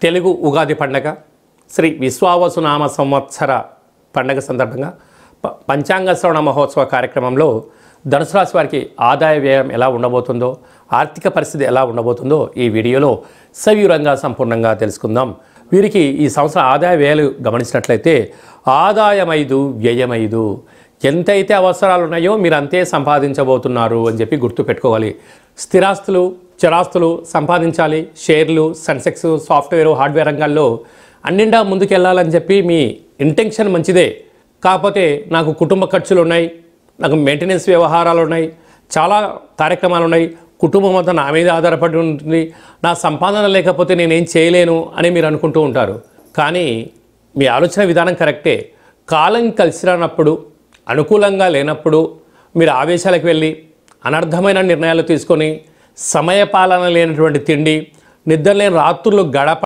తెలుగు ఉగాది పండగ శ్రీ విశ్వావసునామ సంవత్సర పండగ సందర్భంగా పంచాంగ శ్రవణ మహోత్సవ కార్యక్రమంలో ధనుసు రాశి వారికి ఆదాయ వ్యయం ఎలా ఉండబోతుందో, ఆర్థిక పరిస్థితి ఎలా ఉండబోతుందో ఈ వీడియోలో సవివరంగా సంపూర్ణంగా తెలుసుకుందాం. వీరికి ఈ సంవత్సరం ఆదాయ వ్యయాలు గమనించినట్లయితే ఆదాయం 5 వ్యయం 5. ఎంతైతే అవసరాలు ఉన్నాయో మీరు అంతే సంపాదించబోతున్నారు అని చెప్పి గుర్తుపెట్టుకోవాలి. స్థిరాస్తులు, చరాస్తులు సంపాదించాలి. షేర్లు, సెన్సెక్స్, సాఫ్ట్వేర్, హార్డ్వేర్ రంగాల్లో అన్నిండా ముందుకెళ్ళాలని చెప్పి మీ ఇంటెన్షన్ మంచిదే. కాకపోతే నాకు కుటుంబ ఖర్చులు ఉన్నాయి, నాకు మెయింటెనెన్స్ వ్యవహారాలు ఉన్నాయి, చాలా కార్యక్రమాలు ఉన్నాయి, కుటుంబం అంతా నా మీద ఆధారపడి ఉంటుంది, నా సంపాదన లేకపోతే నేనేం చేయలేను అని మీరు అనుకుంటూ ఉంటారు. కానీ మీ ఆలోచన విధానం కరెక్టే. కాలం కలిసి రానప్పుడు, అనుకూలంగా లేనప్పుడు మీరు ఆవేశాలకు వెళ్ళి అనర్థమైన నిర్ణయాలు తీసుకొని సమయపాలన లేనటువంటి తిండి, నిద్రలేని రాత్రులు గడప